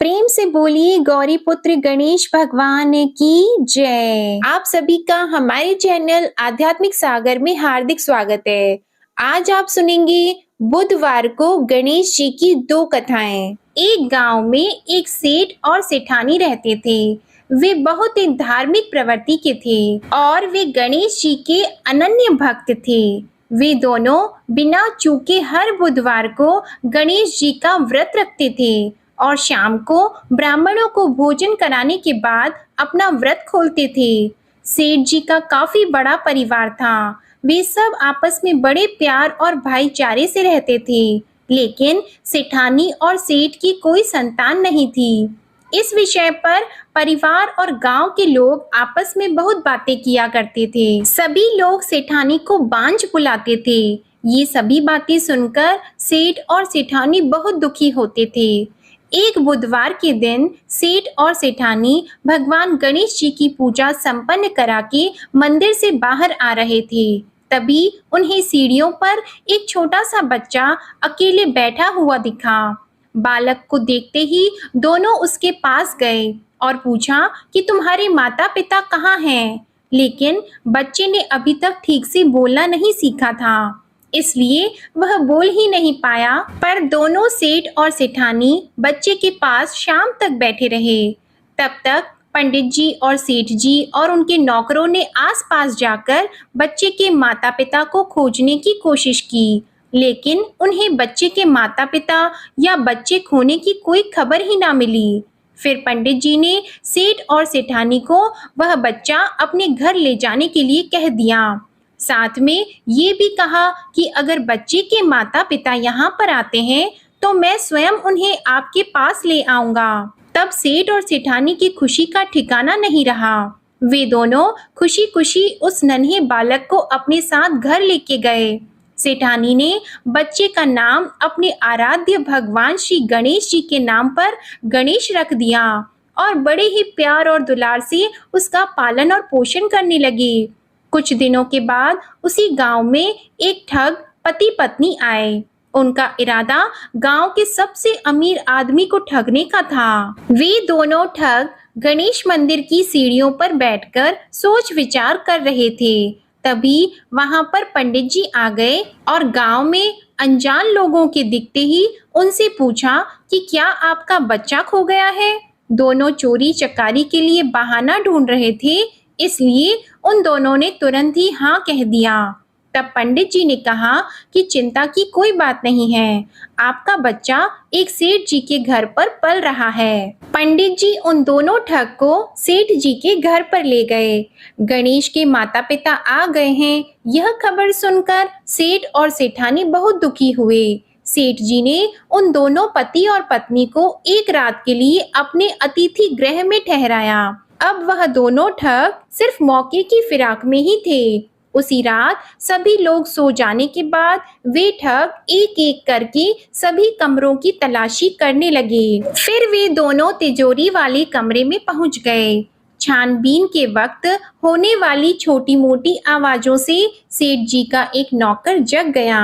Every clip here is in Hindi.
प्रेम से बोलिए गौरी पुत्र गणेश भगवान की जय। आप सभी का हमारे चैनल आध्यात्मिक सागर में हार्दिक स्वागत है। आज आप सुनेंगे बुधवार को गणेश जी की दो कथाएं। एक गांव में एक सेठ और सेठानी रहते थे। वे बहुत ही धार्मिक प्रवृत्ति के थे और वे गणेश जी के अनन्य भक्त थे। वे दोनों बिना चूके हर बुधवार को गणेश जी का व्रत रखते थे और शाम को ब्राह्मणों को भोजन कराने के बाद अपना व्रत खोलते थे। सेठ जी का काफी बड़ा परिवार था। वे सब आपस में बड़े प्यार और भाईचारे से रहते थे, लेकिन सेठानी और सेठ की कोई संतान नहीं थी। इस विषय पर परिवार और गांव के लोग आपस में बहुत बातें किया करते थे। सभी लोग सेठानी को बांझ बुलाते थे। ये सभी बातें सुनकर सेठ और सेठानी बहुत दुखी होते थे। एक बुधवार के दिन सेठ और सेठानी भगवान गणेश जी की पूजा संपन्न करा के मंदिर से बाहर आ रहे थे। तभी उन्हें सीढ़ियों पर एक छोटा सा बच्चा अकेले बैठा हुआ दिखा। बालक को देखते ही दोनों उसके पास गए और पूछा कि तुम्हारे माता पिता कहाँ हैं? लेकिन बच्चे ने अभी तक ठीक से बोलना नहीं सीखा था, इसलिए वह बोल ही नहीं पाया। पर दोनों सेठ और सेठानी बच्चे के पास शाम तक बैठे रहे। तब तक पंडित जी और सेठ जी और उनके नौकरों ने आसपास जाकर बच्चे के माता पिता को खोजने की कोशिश की, लेकिन उन्हें बच्चे के माता पिता या बच्चे खोने की कोई खबर ही ना मिली। फिर पंडित जी ने सेठ और सेठानी को वह बच्चा अपने घर ले जाने के लिए कह दिया। साथ में ये भी कहा कि अगर बच्चे के माता पिता यहाँ पर आते हैं तो मैं स्वयं उन्हें आपके पास ले आऊंगा। तब सेठ और सेठानी की खुशी का ठिकाना नहीं रहा। वे दोनों खुशी खुशी उस नन्हे बालक को अपने साथ घर लेके गए। सेठानी ने बच्चे का नाम अपने आराध्य भगवान श्री गणेश जी के नाम पर गणेश रख दिया और बड़े ही प्यार और दुलार से उसका पालन और पोषण करने लगे। कुछ दिनों के बाद उसी गांव में एक ठग पति पत्नी आए। उनका इरादा गांव के सबसे अमीर आदमी को ठगने का था। वे दोनों ठग गणेश मंदिर की सीढ़ियों पर बैठकर सोच विचार कर रहे थे। तभी वहां पर पंडित जी आ गए और गांव में अनजान लोगों के दिखते ही उनसे पूछा कि क्या आपका बच्चा खो गया है? दोनों चोरी चकारी के लिए बहाना ढूंढ रहे थे, इसलिए उन दोनों ने तुरंत ही हाँ कह दिया। तब पंडित जी ने कहा कि चिंता की कोई बात नहीं है, आपका बच्चा एक सेठ जी के घर पर पल रहा है। पंडित जी उन दोनों ठग को सेठ जी के घर पर ले गए। गणेश के माता पिता आ गए हैं, यह खबर सुनकर सेठ और सेठानी बहुत दुखी हुए। सेठ जी ने उन दोनों पति और पत्नी को एक रात के लिए अपने अतिथि गृह में ठहराया। अब वह दोनों ठग सिर्फ मौके की फिराक में ही थे। उसी रात सभी लोग सो जाने के बाद वे ठग एक एक करके सभी कमरों की तलाशी करने लगे। फिर वे दोनों तिजोरी वाले कमरे में पहुंच गए। छानबीन के वक्त होने वाली छोटी मोटी आवाजों से सेठ जी का एक नौकर जग गया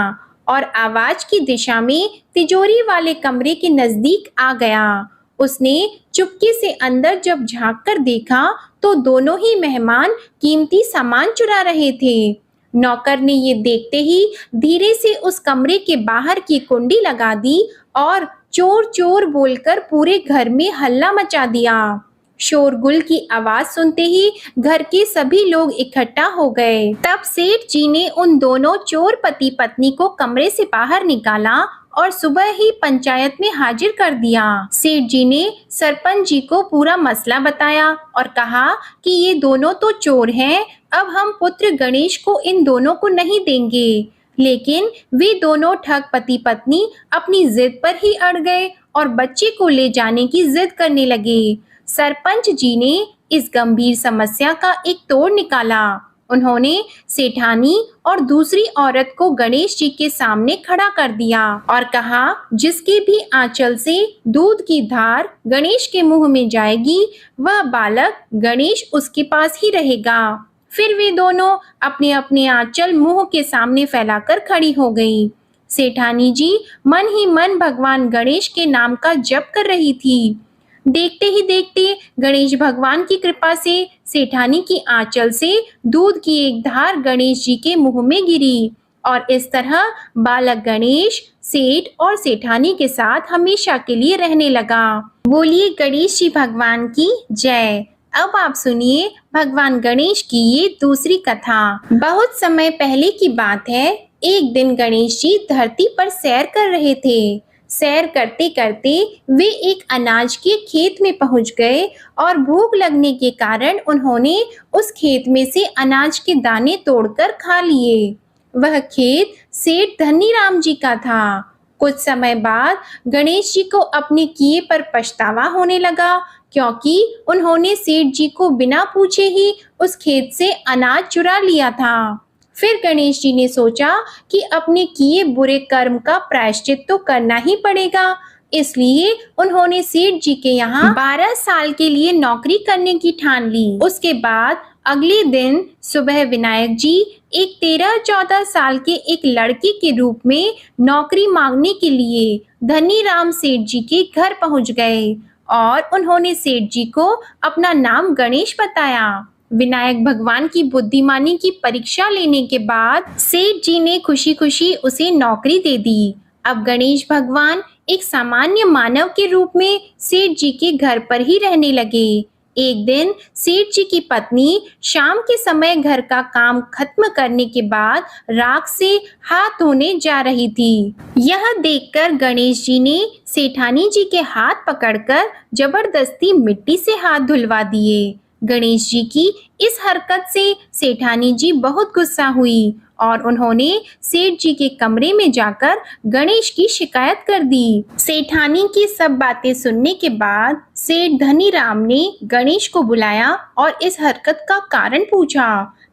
और आवाज की दिशा में तिजोरी वाले कमरे के नजदीक आ गया। उसने चुपके से अंदर जब झांक कर देखा तो दोनों ही मेहमान कीमती सामान चुरा रहे थे। नौकर ने ये देखते ही धीरे से उस कमरे के बाहर की कुंडी लगा दी और चोर चोर बोलकर पूरे घर में हल्ला मचा दिया। शोरगुल की आवाज सुनते ही घर के सभी लोग इकट्ठा हो गए। तब सेठ जी ने उन दोनों चोर पति पत्नी को कमरे से बाहर निकाला और सुबह ही पंचायत में हाजिर कर दिया। सेठ जी ने सरपंच जी को पूरा मसला बताया और कहा कि ये दोनों तो चोर हैं, अब हम पुत्र गणेश को इन दोनों को नहीं देंगे। लेकिन वे दोनों ठग पति पत्नी अपनी जिद पर ही अड़ गए और बच्चे को ले जाने की जिद करने लगे। सरपंच जी ने इस गंभीर समस्या का एक तोड़ निकाला। उन्होंने सेठानी और दूसरी औरत को गणेश जी के सामने खड़ा कर दिया और कहा, जिसके भी आंचल से दूध की धार गणेश के मुंह में जाएगी, वह बालक गणेश उसके पास ही रहेगा। फिर वे दोनों अपने अपने आंचल मुंह के सामने फैलाकर खड़ी हो गईं। सेठानी जी मन ही मन भगवान गणेश के नाम का जप कर रही थी। देखते ही देखते गणेश भगवान की कृपा से सेठानी की आंचल से दूध की एक धार गणेश जी के मुंह में गिरी और इस तरह बालक गणेश सेठ और सेठानी के साथ हमेशा के लिए रहने लगा। बोलिए गणेश जी भगवान की जय। अब आप सुनिए भगवान गणेश की ये दूसरी कथा। बहुत समय पहले की बात है। एक दिन गणेश जी धरती पर सैर कर रहे थे। सैर करते करते वे एक अनाज के खेत में पहुंच गए और भूख लगने के कारण उन्होंने उस खेत में से अनाज के दाने तोड़कर खा लिए। वह खेत सेठ धनीराम जी का था। कुछ समय बाद गणेश जी को अपने किए पर पछतावा होने लगा, क्योंकि उन्होंने सेठ जी को बिना पूछे ही उस खेत से अनाज चुरा लिया था। फिर गणेश जी ने सोचा कि अपने किए बुरे कर्म का प्रायश्चित तो करना ही पड़ेगा, इसलिए उन्होंने सेठ जी के यहाँ 12 साल के लिए नौकरी करने की ठान ली। उसके बाद अगले दिन सुबह विनायक जी एक 13-14 साल के एक लड़के के रूप में नौकरी मांगने के लिए धनीराम सेठ जी के घर पहुंच गए और उन्होंने सेठ जी को अपना नाम गणेश बताया। विनायक भगवान की बुद्धिमानी की परीक्षा लेने के बाद सेठ जी ने खुशी खुशी उसे नौकरी दे दी। अब गणेश भगवान एक सामान्य मानव के रूप में सेठ जी के घर पर ही रहने लगे। एक दिन सेठ जी की पत्नी शाम के समय घर का काम खत्म करने के बाद राख से हाथ धोने जा रही थी। यह देखकर गणेश जी ने सेठानी जी के हाथ पकड़कर जबरदस्ती मिट्टी से हाथ धुलवा दिए। गणेश जी की इस हरकत से सेठानी जी बहुत गुस्सा हुई और उन्होंने सेठ जी के कमरे में जाकर गणेश की शिकायत कर दी। सेठानी की सब बातें सुनने के बाद सेठ धनीराम ने गणेश को बुलाया और इस हरकत का कारण पूछा।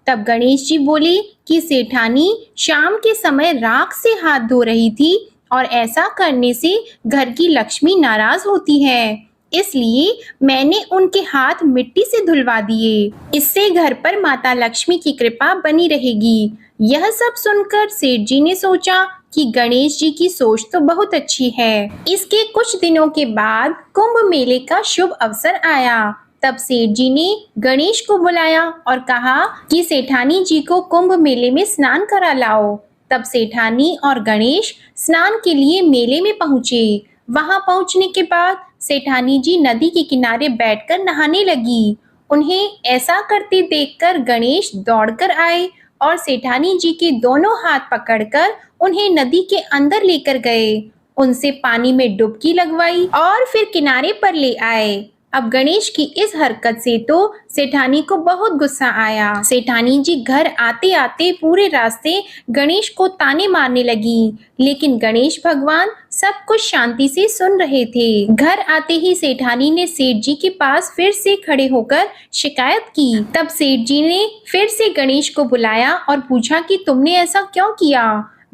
तब गणेश जी बोले कि सेठानी शाम के समय राख से हाथ धो रही थी और ऐसा करने से घर की लक्ष्मी नाराज होती है, इसलिए मैंने उनके हाथ मिट्टी से धुलवा दिए। इससे घर पर माता लक्ष्मी की कृपा बनी रहेगी। यह सब सुनकर सेठ जी ने सोचा कि गणेश जी की सोच तो बहुत अच्छी है। इसके कुछ दिनों के बाद कुंभ मेले का शुभ अवसर आया। तब सेठ जी ने गणेश को बुलाया और कहा कि सेठानी जी को कुंभ मेले में स्नान करा लाओ। तब सेठानी और गणेश स्नान के लिए मेले में पहुंचे। वहां पहुंचने के बाद सेठानी जी नदी के किनारे बैठकर नहाने लगी। उन्हें ऐसा करते देखकर गणेश दौड़कर आए और सेठानी जी के दोनों हाथ पकड़कर उन्हें नदी के अंदर लेकर गए। उनसे पानी में डुबकी लगवाई और फिर किनारे पर ले आए। अब गणेश की इस हरकत से तो सेठानी को बहुत गुस्सा आया। सेठानी जी घर आते आते पूरे रास्ते गणेश को ताने मारने लगी, लेकिन गणेश भगवान सब कुछ शांति से सुन रहे थे। घर आते ही सेठानी ने सेठ जी के पास फिर से खड़े होकर शिकायत की। तब सेठ जी ने फिर से गणेश को बुलाया और पूछा कि तुमने ऐसा क्यों किया।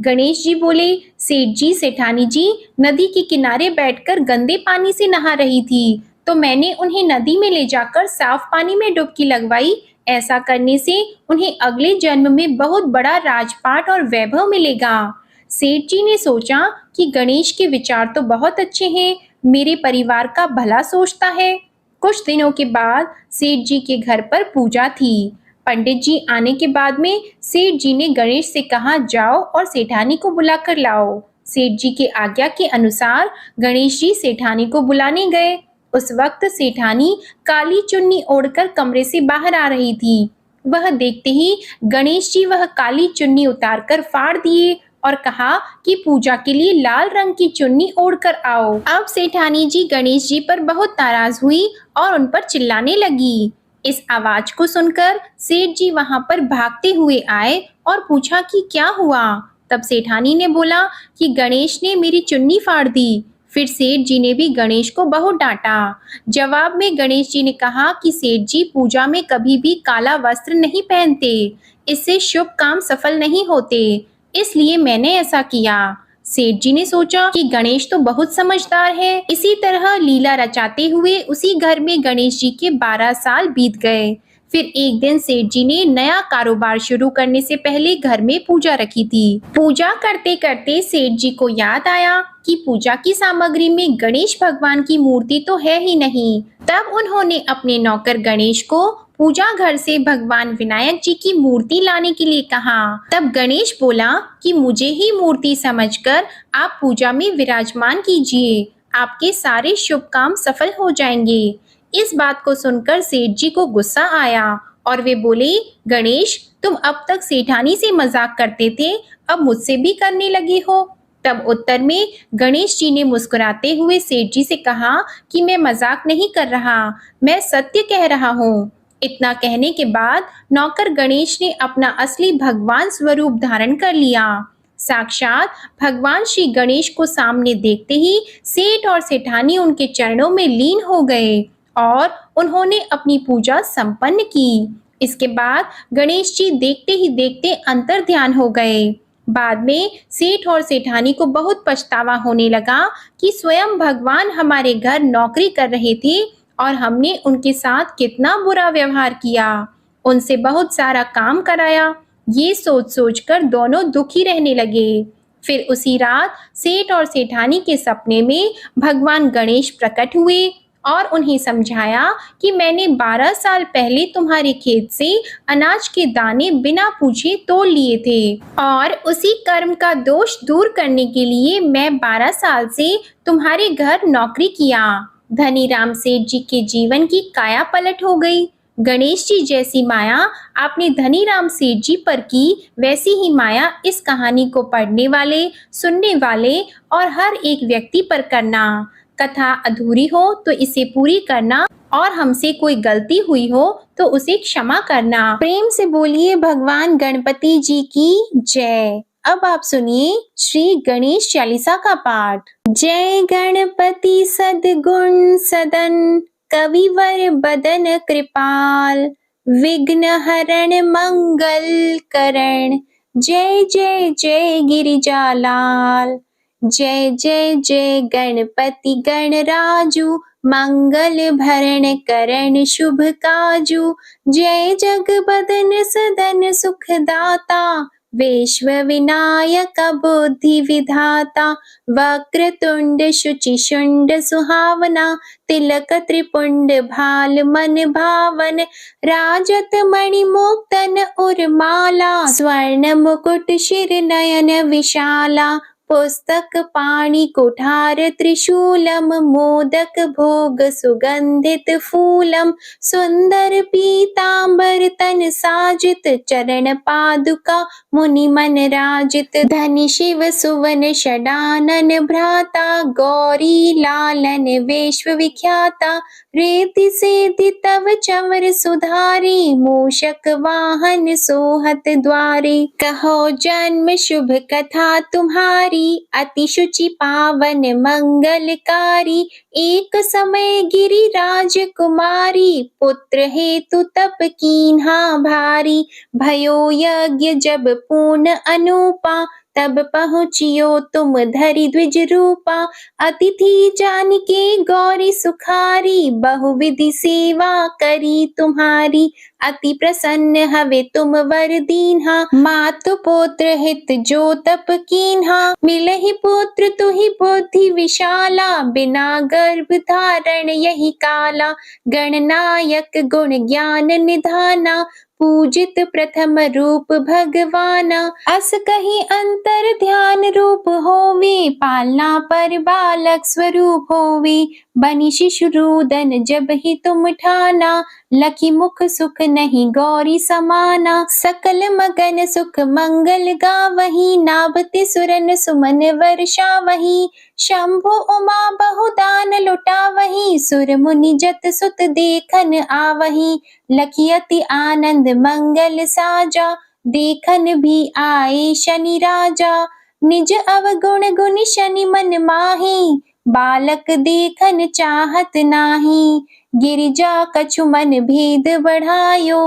गणेश जी बोले, सेठ जी सेठानी जी नदी के किनारे बैठकर गंदे पानी से नहा रही थी, तो मैंने उन्हें नदी में ले जाकर साफ पानी में डुबकी लगवाई। ऐसा करने से उन्हें अगले जन्म में बहुत बड़ा राजपाट और वैभव मिलेगा। सेठ जी ने सोचा कि गणेश के विचार तो बहुत अच्छे हैं, मेरे परिवार का भला सोचता है। कुछ दिनों के बाद सेठ जी के घर पर पूजा थी। पंडित जी आने के बाद में सेठ जी ने गणेश से कहा, जाओ और सेठानी को बुला कर लाओ। सेठ जी के आज्ञा के अनुसार गणेश जी सेठानी को बुलाने गए। उस वक्त सेठानी काली चुन्नी ओढ़कर कमरे से बाहर आ रही थी। वह देखते ही गणेश जी वह काली चुन्नी उतारकर फाड़ दिए और कहा कि पूजा के लिए लाल रंग की चुन्नी ओढ़कर आओ। अब सेठानी जी गणेश जी पर बहुत नाराज हुई और उन पर चिल्लाने लगी। इस आवाज को सुनकर सेठ जी वहां पर भागते हुए आए और पूछा कि क्या हुआ। तब सेठानी ने बोला कि गणेश ने मेरी चुन्नी फाड़ दी। फिर सेठ जी ने भी गणेश को बहुत डांटा। जवाब में गणेश जी ने कहा कि सेठ जी पूजा में कभी भी काला वस्त्र नहीं पहनते, इससे शुभ काम सफल नहीं होते, इसलिए मैंने ऐसा किया। सेठ जी ने सोचा कि गणेश तो बहुत समझदार है। इसी तरह लीला रचाते हुए उसी घर में गणेश जी के 12 साल बीत गए। फिर एक दिन सेठ जी ने नया कारोबार शुरू करने से पहले घर में पूजा रखी थी। पूजा करते करते सेठ जी को याद आया कि पूजा की सामग्री में गणेश भगवान की मूर्ति तो है ही नहीं। तब उन्होंने अपने नौकर गणेश को पूजा घर से भगवान विनायक जी की मूर्ति लाने के लिए कहा। तब गणेश बोला कि मुझे ही मूर्ति समझकर आप पूजा में विराजमान कीजिए, आपके सारे शुभ काम सफल हो जाएंगे। इस बात को सुनकर सेठ जी को गुस्सा आया और वे बोले, गणेश, तुम अब तक सेठानी से मजाक करते थे, अब मुझसे भी करने लगे हो। तब उत्तर में गणेश जी ने मुस्कुराते हुए सेठ जी से कहा कि मैं मजाक नहीं कर रहा, मैं सत्य कह रहा हूँ। इतना कहने के बाद नौकर गणेश ने अपना असली भगवान स्वरूप धारण कर लिया। साक्षात भगवान श्री गणेश को सामने देखते ही सेठ और सेठानी उनके चरणों में लीन हो गए और उन्होंने अपनी पूजा संपन्न की। इसके बाद गणेश जी देखते ही देखते अंतर ध्यान हो गए। बाद में सेठ और सेठानी को बहुत पछतावा होने लगा कि स्वयं भगवान हमारे घर नौकरी कर रहे थे और हमने उनके साथ कितना बुरा व्यवहार किया, उनसे बहुत सारा काम कराया। ये सोच सोचकर दोनों दुखी रहने लगे। फिर उसी रात सेठ और सेठानी के सपने में भगवान गणेश प्रकट हुए और उन्हें समझाया कि मैंने 12 साल पहले तुम्हारे खेत से अनाज के दाने बिना पूछे तोड़ लिए थे और उसी कर्म का दोष दूर करने के लिए मैं 12 साल से तुम्हारे घर नौकरी किया। धनीराम सेठ जी के जीवन की काया पलट हो गई। गणेश जी जैसी माया आपने धनीराम सेठ जी पर की, वैसी ही माया इस कहानी को पढ़ने वाले, सुनने वाले और हर एक व्यक्ति पर करना। कथा अधूरी हो तो इसे पूरी करना और हमसे कोई गलती हुई हो तो उसे क्षमा करना। प्रेम से बोलिए भगवान गणपति जी की जय। अब आप सुनिए श्री गणेश चालीसा का पाठ। जय गणपति सद्गुण सदन, कविवर बदन कृपाल, विघ्न हरण मंगल करण, जय जय जय गिरिजालाल। जय जय जय गणपति गणराजू, मंगल भरण करण शुभ काजू। जय जगबदन सदन सुखदाता, विश्व विनायक बुद्धि विधाता। वक्रतुंड शुचि शुंड सुहावना, तिलक त्रिपुंड भाल मन भावन। राजत मणि मुक्तन उर्माला, स्वर्ण मुकुट शिर नयन विशाला। पुस्तक पाणि कुठार त्रिशूलम, मोदक भोग सुगंधित फूलम। सुंदर पीतांबर तन साजित, चरण पादुका मुनि मन राजित। धनि शिव सुवन षडानन भ्राता, गौरी लालन विश्व विख्याता। रेति सेति तव चंवर सुधारी, मूषक वाहन सोहत द्वारी। कहो जन्म शुभ कथा तुम्हारी, अति शुचि पावन मंगलकारी। एक समय गिरिराज कुमारी, पुत्र हेतु तप कीन्हा भारी। भयो यज्ञ जब पूर्ण अनूपा, तब पहुँचियो तुम धरि द्विज रूपा। अतिथि जान के गौरी सुखारी, बहुविधि सेवा करी तुम्हारी। अति प्रसन्न हवे तुम वर दीन्हा, मातु पुत्र हित जो तप कीन्हा। मिलहि पुत्र तुहि बुद्धि विशाला, बिना गर्भ धारण यही काला। गणनायक गुण ज्ञान निधाना, पूजित प्रथम रूप भगवाना। अस कहीं अंतर ध्यान रूप होवे, पालना पर बालक स्वरूप होवे। बनी शिशु रोदन जब ही तुम ठाना, लखी मुख सुख नहीं गौरी समाना। सकल मगन सुख मंगल गावही, नाभते सुरन सुमन वर्षा वही। शंभु उमा बहुदान लुटावही, सुर मुनि जत सुत देखन आवही। लखी अति आनंद मंगल साजा, देखन भी आए शनि राजा। निज अवगुण गुण शनि मन माही, बालक देखन चाहत नाही। गिरिजा कछु मन भेद बढ़ायो,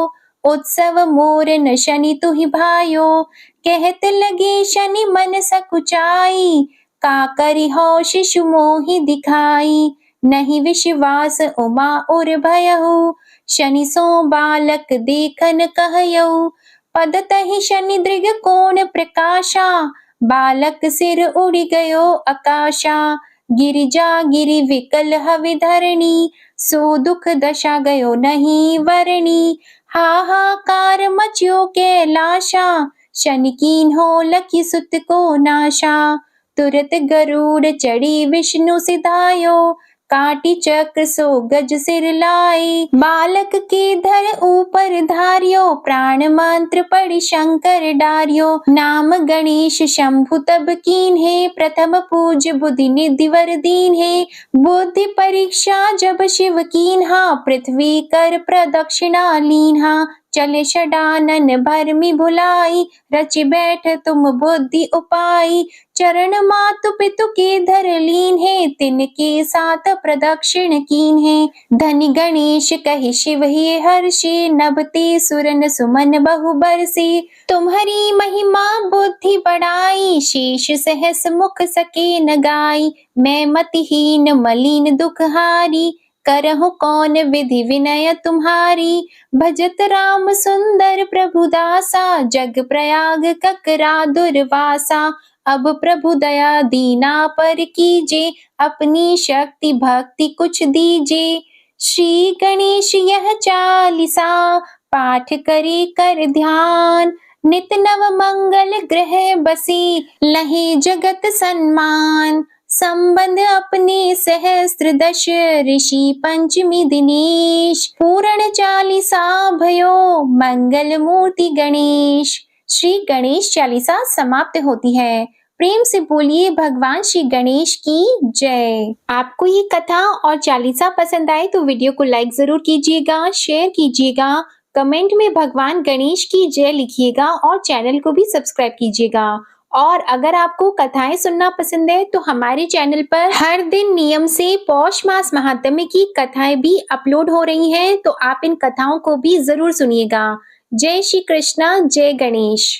उत्सव मोर न शनि तुहि भायो। कहत लगे शनि मन सकुचाई, का करि हो शिशु मोहि दिखाई। नहीं विश्वास उमा उर भयहु, शनि सो बालक देखन कहयौ, पद तहि शनि दृग कोण प्रकाशा, बालक सिर उड़ि गयो आकाशा। गिरिजा गिरि विकल हवि धरणी, सो दुख दशा गयो नहीं वरणी। हाहाकार मच्यो कैलाशा, शनि कीन्हो लखि सुत को नाशा। तुरत गरुड़ चढ़ी विष्णु सिधायो, काटी चक्र सो गज सिर लाई। बालक के धर ऊपर धार्यो, प्राण मंत्र पढ़ि शंकर डार्यो। नाम गणेश शंभु तब कीन्हे, प्रथम पूज्य बुद्धि निधि वर दीन्हे। बुद्धि परीक्षा जब शिव कीन्हा, पृथ्वी कर प्रदक्षिणा लीन्हा। चले षडानन भरमि भुलाई, रचि बैठ तुम बुद्धि उपाई। चरण मातु पितु के धर लीन्हे, तिनके साथ प्रदक्षिण कीन्हे। धनि गणेश कहि शिव हे हर्षि, नभते सुरन सुमन बहु बरसि। तुम्हारी महिमा बुद्धि बढ़ाई, शेष सहस मुख सके न गाई। मैं मतिहीन मलिन दुखहारी, करहु कौन विधि विनय तुम्हारी। भजत राम सुंदर प्रभु दासा, जग प्रयाग ककरा दुर्वासा। अब प्रभु दया दीना पर कीजे, अपनी शक्ति भक्ति कुछ दीजे। श्री गणेश यह चालीसा, पाठ करे कर ध्यान। नित नव मंगल ग्रह बसी, लहे जगत सम्मान। संबंध अपने सहस्त्र दश, ऋषि पंचमी दिनेश। पूर्ण चालीसा भयो, मंगल मूर्ति गणेश। श्री गणेश चालीसा समाप्त होती है। प्रेम से बोलिए भगवान श्री गणेश की जय। आपको ये कथा और चालीसा पसंद आए तो वीडियो को लाइक जरूर कीजिएगा, शेयर कीजिएगा, कमेंट में भगवान गणेश की जय लिखिएगा और चैनल को भी सब्सक्राइब कीजिएगा। और अगर आपको कथाएं सुनना पसंद है तो हमारे चैनल पर हर दिन नियम से पौष मास महात्म्य की कथाएं भी अपलोड हो रही हैं, तो आप इन कथाओं को भी जरूर सुनिएगा। जय श्री कृष्णा, जय गणेश।